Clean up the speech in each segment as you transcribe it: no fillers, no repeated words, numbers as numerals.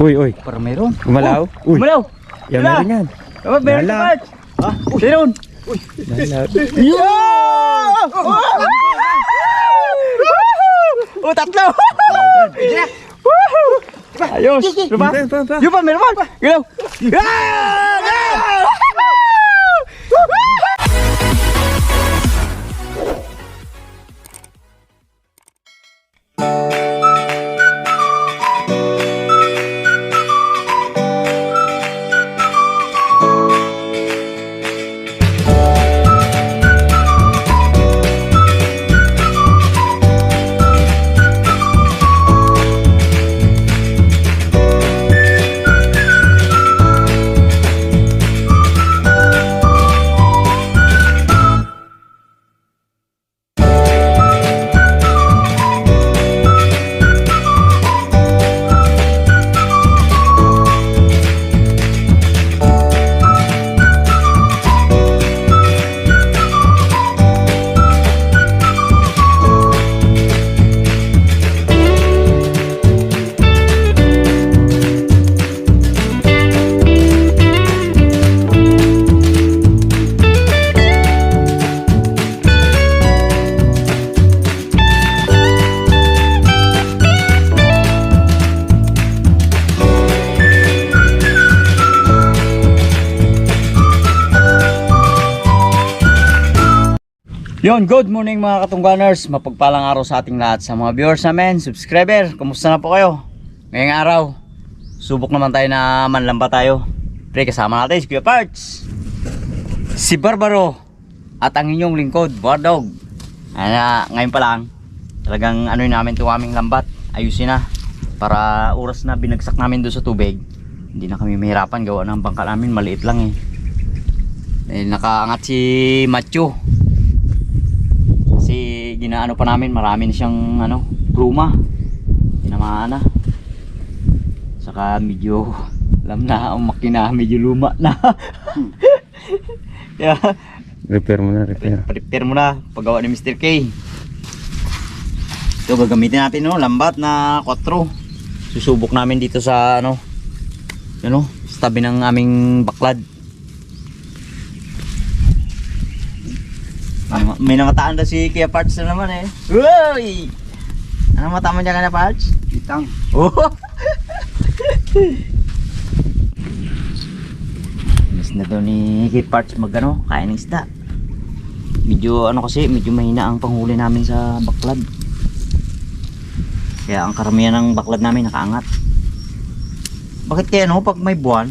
Uy, uy. Parang meron. Gumalaw. Uy. Gumalaw. Yan, meron yan. Meron Lala. ka, Parts. Ha? Meron. Lala. Oh, tatlo. Ayos. Diba? Yung pa, meron pa. Galaw. Yon, good morning mga katungganers. Mapagpalang araw sa ating lahat, sa mga viewers namin, subscriber. Kumusta na po kayo? Ngayong araw, subok naman tayo na manlamba tayo. Pre, kasama natin si Kuya Parts, si Barbaro, at ang inyong lingkod, Bardog. Ngayon pa lang, talagang ano namin ito aming lambat. Ayusin na, para oras na binagsak namin doon sa tubig, hindi na kami mahirapan. Gawa ng bangka namin, maliit lang eh. Nakaangat si Macho. Kasi ginaano pa namin, marami na siyang ano, pluma. Tinamaan na. Saka medyo, alam na, ang makina medyo luma na. Kaya Repair mo na, repair. repair mo na, paggawa ni Mr. K. Ito gagamitin natin, no, lambat na 4. Susubok namin dito sa ano, sa tabi ng aming baklad. May nangataan na si Kuya Parts na naman eh. Uy! Ano mata mo dyan ka na, Parts? Itang. Oh! Miss na to ni Kuya Parts magano, kain ng isda. Medyo ano kasi, medyo mahina ang panghuli namin sa baklad. Kaya ang karamihan ng baklad namin nakaangat. Bakit kaya no, pag may buwan,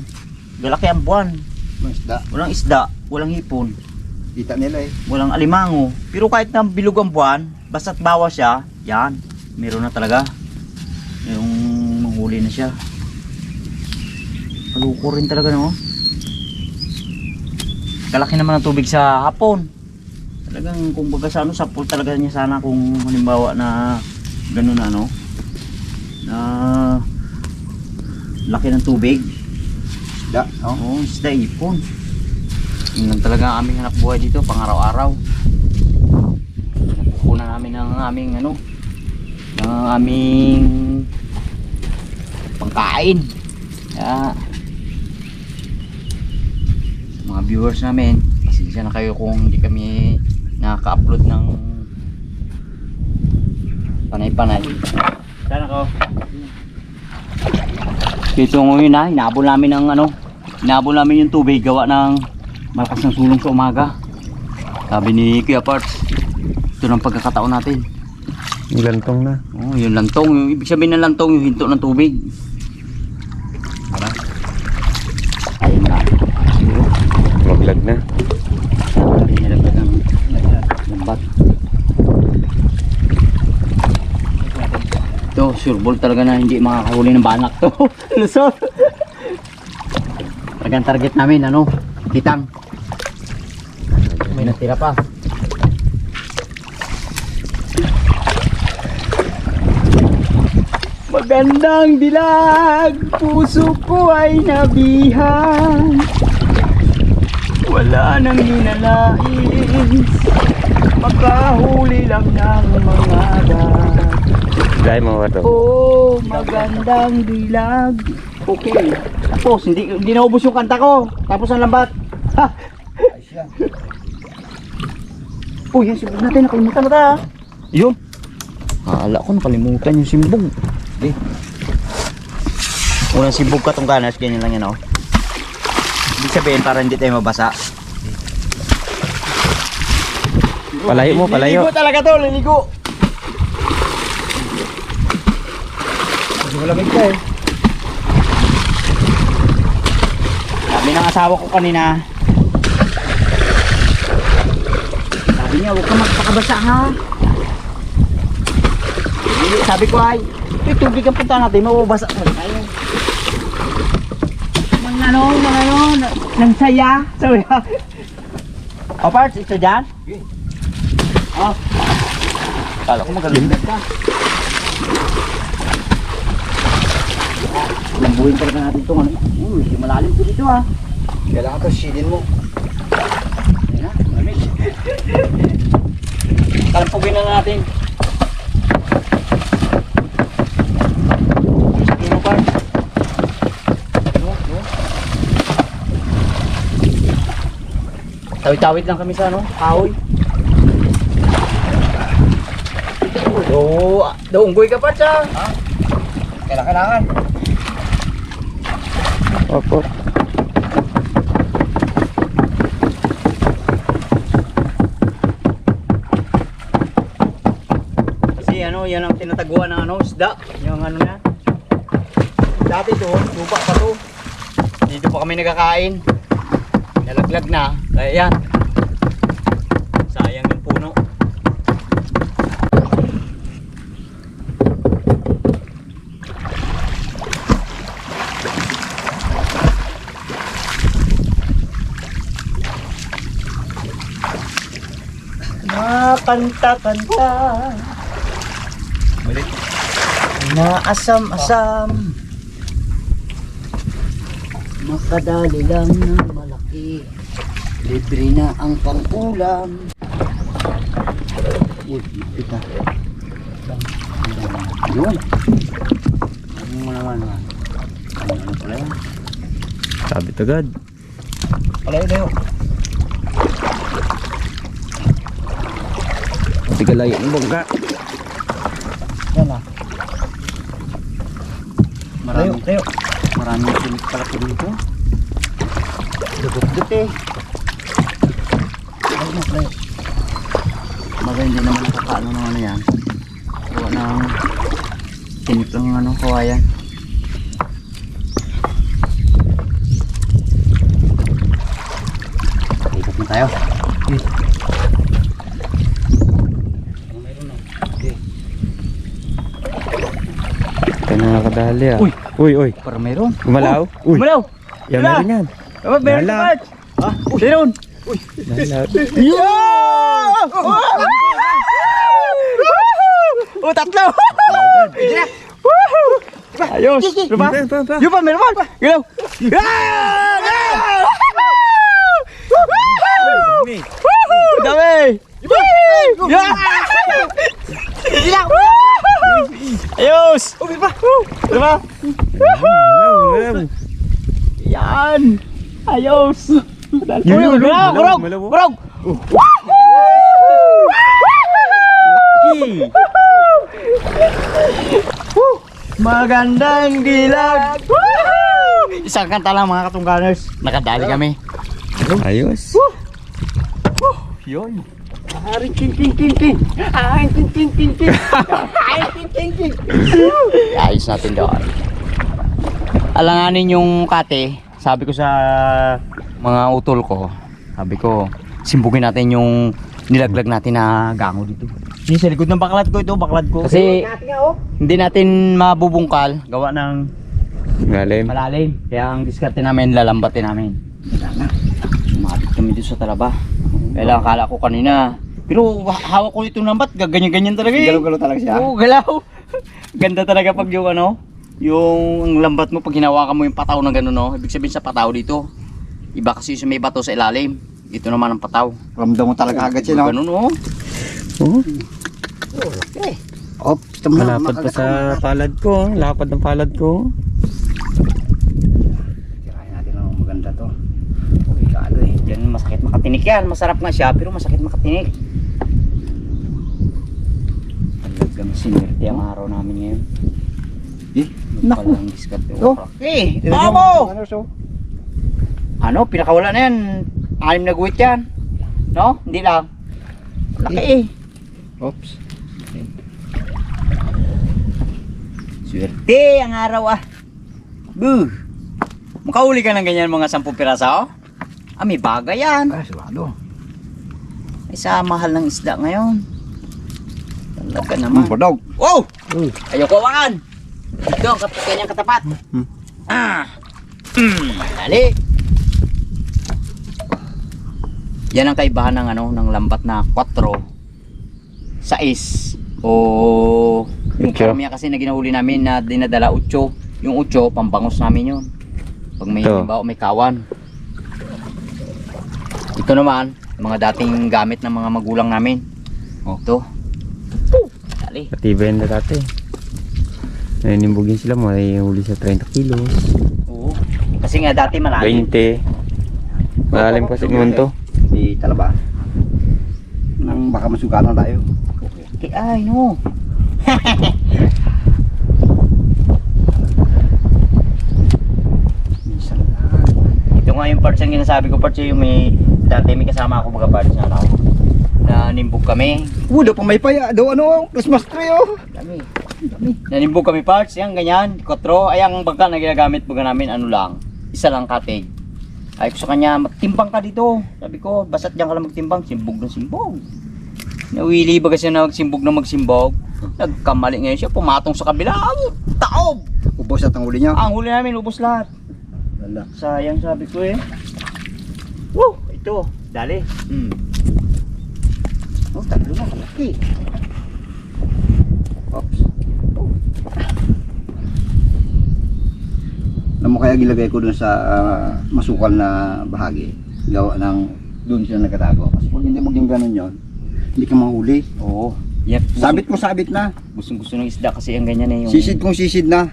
galaki ang buwan. Walang isda, walang hipon. Kita nila eh. Walang alimango. Pero kahit na bilog ang buwan, basta't bawas siya, yan, meron na talaga. Yung manghuli na siya. Kaluko rin talaga, no? Kalaki naman ang tubig sa hapon. Talagang kung baga sa ano, sapul talaga niya sana kung halimbawa na ganun na, no? Na laki ng tubig. Da, oh. Oo, isda, ipon. Yun lang talaga ang aming hanap buhay dito, pang araw-araw. Napupunan namin ng aming ano, ng aming pangkain. Kaya sa mga viewers namin, pasensya na kayo kung hindi kami nakaka-upload ng panay-panay. Saan ako? Dito ngayon na, hinabol namin ng ano, hinabol namin yung tubig gawa ng malakas ng sulong sa umaga. Sabi ni Kuya Parts, ito ng pagkakataon natin. Yung lantong na. Oh, yung lantong, yung ibig sabihin ng lantong, yung hinto ng tubig. Tara. Ayun na. Maglag na. Sabi nilagdag ang lambat. Ito, sure ball talaga na hindi makakahuli ng banak to. Lusot. Talagang target namin, ano, kitang. May natira pa. Magandang dilag, puso ko ay nabihan. Wala nang ninanais, makahuli lang ng mga agad. Dahil mo ito. Oh, magandang dilag. Okay. Tapos, hindi naubos yung kanta ko. Tapos ang lambat. Ha! Ayos yan. Uy, yung simbog natin. Nakalimutan na ta. Yun. Akala ko nakalimutan yung simbog. Eh. Unang simbog ka tong ganas. Ganyan lang yan, oh. Ibig sabihin para hindi tayo mabasa. Palayo mo, palayo. Liligo talaga to, liligo. Kasi malamig ka eh. Sabi ng asawa ko kanina. Sabi niya, huwag ka magpakabasa ha. Sabi ko ay, tubig ang punta natin, mababasa ka tayo. Nang saya. Sabi niya. O parts, ito dyan? Oh. Kala ko magalimit ka. Lambuhin talaga natin itong ano. Hindi malalim ko dito ha. Kailangan to shidin mo. Ayan na, malamig. Kalampugin na natin. Sabihin mo pa. Tawid-tawid lang kami sa ano, kahoy. Unggoy ka pa siya. Kailangan. Opo. Kasi ano, yan ang tinataguan ng ano, isda. Yung ano na. Dati doon, lupa pa to. Dito pa kami nagkakain. Nalaglag na. Kaya yan. Sayang yung puno. Kanta-kanta. Balik. Naasam-asam. Makadali lang ng malaki. Libre na ang pang-ulam. Uy, kita. Yun. Ano mo naman ha? Ano pala yan? Sabi tagad. Palayo. Tigalayo ng bongga. Yan ah. Marami. Tayo. Maraming sinig pala po dito. Dugot-dugot eh. Ay. Baga hindi naman nakakaano ng ano yan. Gawa ng sinig lang ng ano, kawayan. Ikot na tayo. Ito na nakadali ah. Uy! Uy. Para meron. Gumalaw? Uy. Gumalaw! Yan meron yan. Meron Lala. ka ba? Ha? Meron! Lala. Oh, tatlo! Ayos! Diba? Yung pa, meron pa! Galaw! Dami! Ayos! Diba? Galaw. Yan! Ayos! Yun, Kurog! malaw. Kurog! Magandang dilag! Isang kanta lang mga katungganers. Nakadali kami. Ayos. Yun. Aring king king king king. Aring king king king king. Aring king king king. Ayos natin doon. Alanganin yung kate. Sabi ko sa mga utol ko. Sabi ko, simbugin natin yung nilaglag natin na gango dito. Yung sa likod ng baklad ko ito, baklad ko. Kasi hindi natin mabubungkal. Gawa ng Galim. malalim. Kaya ang diskarte namin, lalambatin namin. Sumabit kami dito sa talaba. Kaya akala ko kanina. Pero hawak ko itong lambat, ganyan-ganyan talaga eh. Galaw-galaw talaga siya. Oo, galaw. Ganda talaga pag yung ano, yung lambat mo pag hinawakan mo yung pataw na gano'n, no? Ibig sabihin sa pataw dito, iba kasi yung may bato sa ilalim. Dito naman ang pataw. Ramdam mo talaga agad siya, no? Ganun, oh. Oh. Okay. Ops, tama na. Malapad pa sa palad ko. Lapad ng palad ko. Tirahin natin ang maganda to. Okay, kaano eh. Yan, masakit makatinik yan. Masarap nga siya, pero masakit makatinik. Talagang sinwerte ang araw namin ngayon. Eh, naku. Palang diskarte. Oh. Eh, Tingnan tama mo, mo! ano, so? Ano, pinakawala na yan. 6 na guhit yan. No? Hindi lang. Laki eh. Oops. Swerte ang araw ah. Buh! Makahuli ka ng ganyan mga 10 piraso? Ah, may bagay yan. Ah, sigurado. Ay, sa mahal ng isda ngayon. Talaga naman. Bodog. Wow! Ayoko hawakan. Ito, kanyang katapat. Ah! Dali! Yan ang kaibahan ng ano, ng lambat na 4, 6 o yung Ocho. karamihan kasi na ginahuli namin na dinadala 8. Yung 8 pambangos namin yun. Pag may Ito. halimbawa may kawan. Ito naman, mga dating gamit ng mga magulang namin. Ito. Dali. Matibay na dati. Nanimbugin sila, may huli sa 30 kilos. Oo. Kasi nga dati malalim. 20. Malalim kasi naman to. Di talaba. Nang baka masuganan tayo. Ay no. Minsan lang. Ito nga yung parts yung ginasabi ko, parts yung may dati may kasama ako mga parts na ano, na nimbog kami. Daw pa may paya. Daw ano, Christmas tree oh. Dami. Nanimbog kami parts, yan ganyan, 4. Ay ang bangka na ginagamit baga namin ano lang, isa lang katig. Ay ko sa kanya, magtimbang ka dito. Sabi ko, basta't diyan ka lang magtimbang, simbog ng simbog. Nawili baga siya na magsimbog na magsimbog. Nagkamali ngayon siya, pumatong sa kabila. Taob! Ubos at ang huli niya. Ang huli namin, ubos lahat. Wala. Sayang sabi ko eh. Woo! Ito, dali. Oh, tatlo na. Laki. Oops. Alam mo kaya gilagay ko dun sa masukal na bahagi. Gawa ng dun sila nagkatago. Kasi pag hindi maging ganun yun, hindi ka mahuli. Oo. Yep. Sabit ko sabit na. Gustong gusto ng isda kasi ang ganyan eh. Yung Sisid kong sisid na.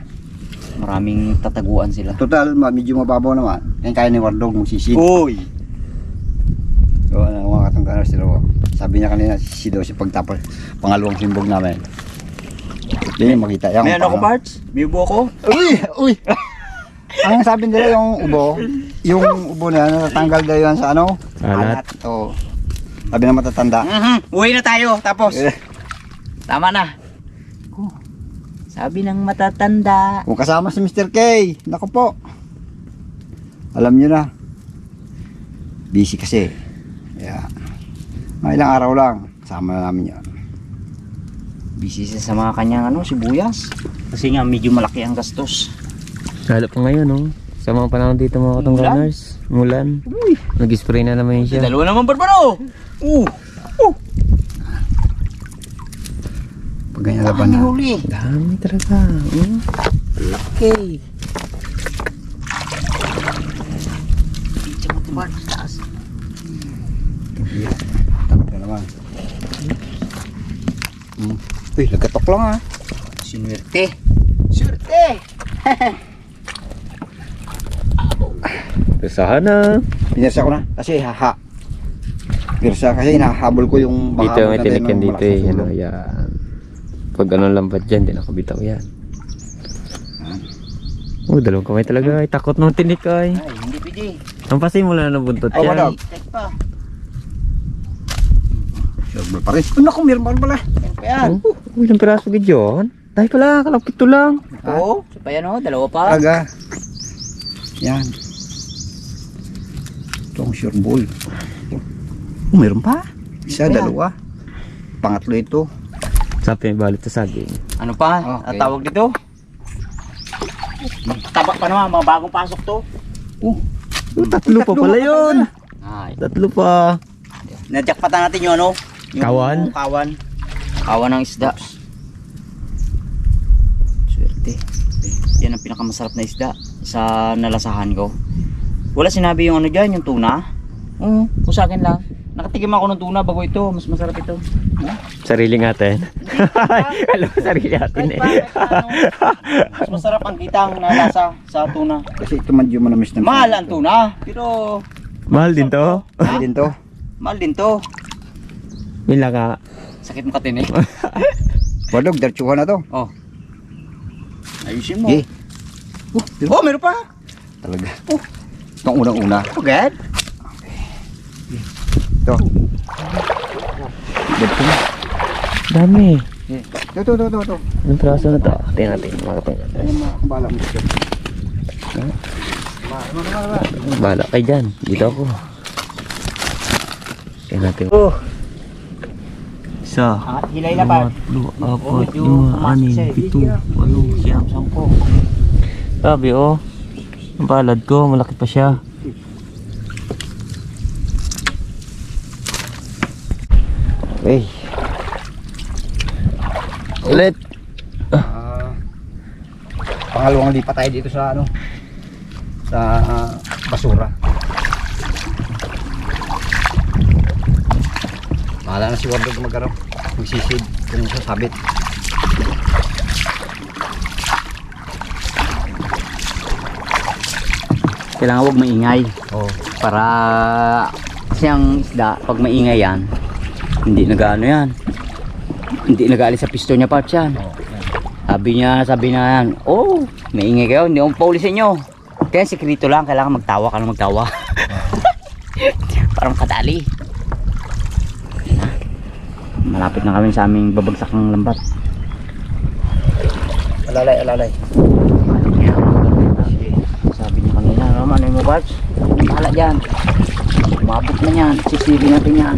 maraming tataguan sila. Total, medyo mababaw naman. Yan kaya ni Wardog mong sisid. Uy! So, mga katungganar sila. Sabi niya kanina, sisid daw siya pagtapos. Pangalawang simbog namin. Hindi niya makita. Yan, May ano ko parts? May ubo ko? Uy! Uy! Ang sabi nila yung ubo na natatanggal daw yan sa ano? Alat. Oo. Sabi na matatanda. Uwi na tayo, tapos. Eh, Tama na. Sabi ng matatanda. kung kasama si Mr. K, naku po. Alam niyo na. Busy kasi. Kaya, mga ilang araw lang, kasama na namin yan. Busy siya sa mga kanyang ano, sibuyas. Kasi nga medyo malaki ang gastos. Lalo pa ngayon, oh. Sa mga panahon dito mga katungganers. Mulan. Nag-spray na naman siya. Dalawa naman barbaro. Pag ganyan laban na. huli. Dami talaga. Okay. Picture mo ito ba? Taas. Takot na naman. Uy, nagkatok lang ah. Sinwerte. Swerte! Pesahan na. Pinirsa ko na kasi haha. Pirsa kasi hinahabol ko yung Dito may na tayo tinikin ng dito malakas eh. na Ano, sulong. yan. Pag anong lambat dyan, di nakabitaw yan. Oh, dalawang kamay talaga. Ay, takot nung tinik ay. Ay, hindi pwede. Ang pasin mo lang ng buntot Oh, wala. yan. Check pa. Sure pa rin. Oh, naku, meron pa rin pala. Check pa yan. Oh, ilang piraso ka dyan? Dahil pala, kalapit to lang. Oo. So pa yan o, dalawa pa. Aga. Yan. Ito ang sure ball. Oh, meron pa. Isa, Meron pa yan. dalawa. Pangatlo ito. Sabi may balot sa saging. Ano pa? Okay. Ang tawag dito? Tabak pa naman, mga bagong pasok to. Oh, Tatlo pa pala yun. Ay. Tatlo pa. Najakpatan natin yung ano? Yung Kawan? Kawan. Kawan ng isda. Swerte. Yan ang pinakamasarap na isda sa nalasahan ko. Wala sinabi yung ano dyan, yung tuna. Oo, kung sa akin lang. Nakatikim ako ng tuna bago ito, mas masarap ito. Sariling atin. Alam mo, sarili atin eh. Mas masarap ang kitang na lasa sa tuna. Kasi ito medyo manamis na. Mahal ang tuna, pero Mahal din to. Mahal din to. mahal din to. Bila ka. Sakit mo katin eh. Wadog, dartsuhan na to. Oh. Ayusin mo. Eh. Oh, meron pa. Talaga. Itong unang-una. Agad. Ito. Dartsuhan. Dami. Ito. Anong praso na to? Tingnan natin. Mga kapatid. Ayun mga kumbala mo dito. Bahala kayo dyan. Dito ako. Tingnan natin. Oh. Isa. Hilay na pa. 2, 4, 5, 6, 7, 8, 9, 10. Sabi oh. Ang palad ko. Malaki pa siya. Okay. Ulit. Pangalawang lipat tayo dito sa ano, sa basura. Bahala na si Wardog mag-araw, magsisid kung sasabit. Kailangan huwag maingay. Oh. Para kasi ang isda, pag maingay yan, hindi nag-ano yan. Hindi nag-aalis sa piston niya parts yan. Sabi na yan, oh, maingay kayo, hindi akong paulisin nyo. Kaya sikrito lang, kailangan magtawa ka lang magtawa. Para makadali. Malapit na kami sa aming babagsak ng lambat. Alalay. Sabi niya kanina, ano yung parts? Bahala dyan. Umabot na yan, sisili natin yan.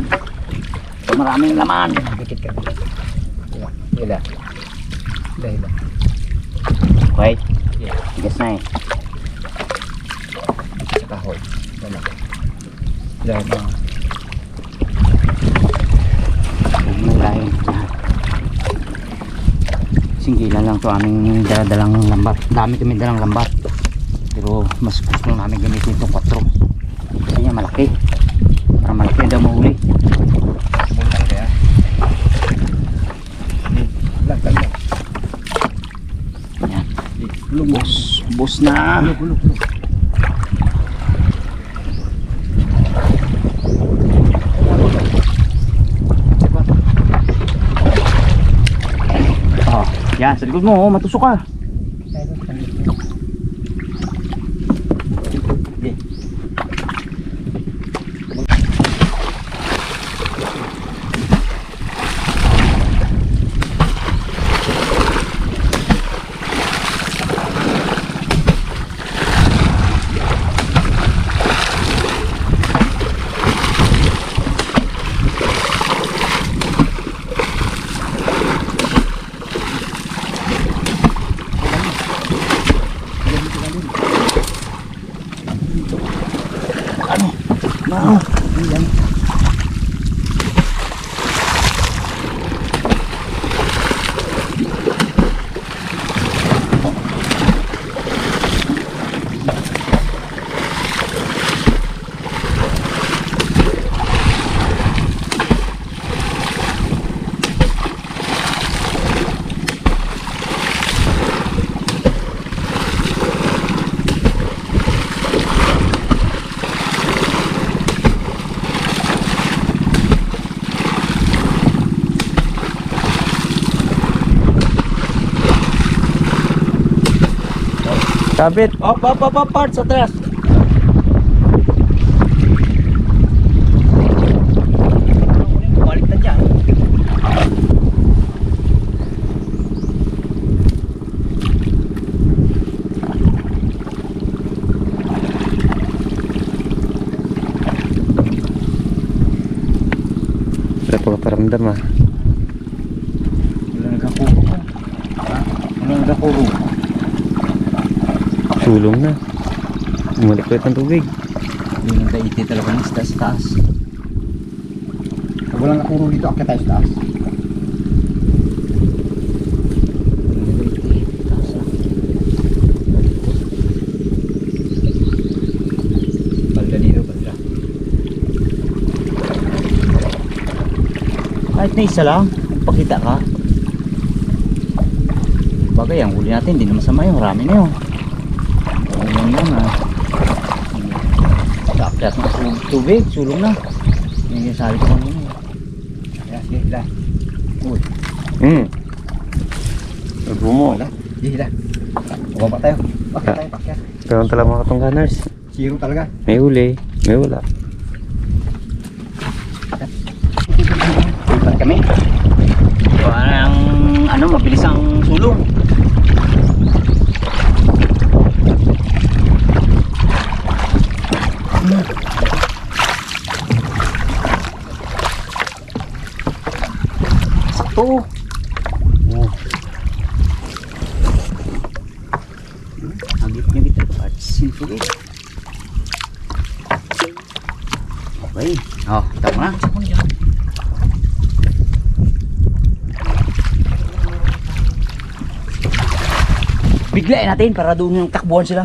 So, maraming laman. Dikit ka. Hila. Wait. Tigas na eh. Kahoy. Wala. Dahil na. Huwag mo lahin. Singgilan lang to aming dalang lambat. Dami kami dalang lambat. Pero mas gusto namin gamitin itong 4. Kasi niya malaki. Para malaki daw mahuli. Yan. Bus na. Oh, yan, sa likod mo, oh, matusok ka. Sige. Sabit. Op, parts atras. Balik na dyan. Wala pa kaparamdam ah. Wala nagkakuro. Wala nagkakuro. Sulong na. Umalik ulit ng tubig. Hindi nang kaiti talaga ng isda sa taas. Pag walang nakuro dito, akit tayo sa taas. Balda dito, balda. Kahit na isa lang, magpakita ka. Bagay, ang huli natin, hindi na masama yun. Marami na yun. Sulong na na. Kaakyat ng tubig, sulong na. Yung sabi ko kanina. Sige, hila. Uy, Nagbumo. wala. Sige, hila. Baba tayo. Bakit tayo, pakyat. Pero talaga mga katungganers. Zero talaga. May huli, may wala. Ipan kami. Parang ano, mabilis ang sulong. Sakto. Agit-agit ito at sintuloy. Okay. Oh, tama na. Biglayin natin para doon yung takbuhan sila.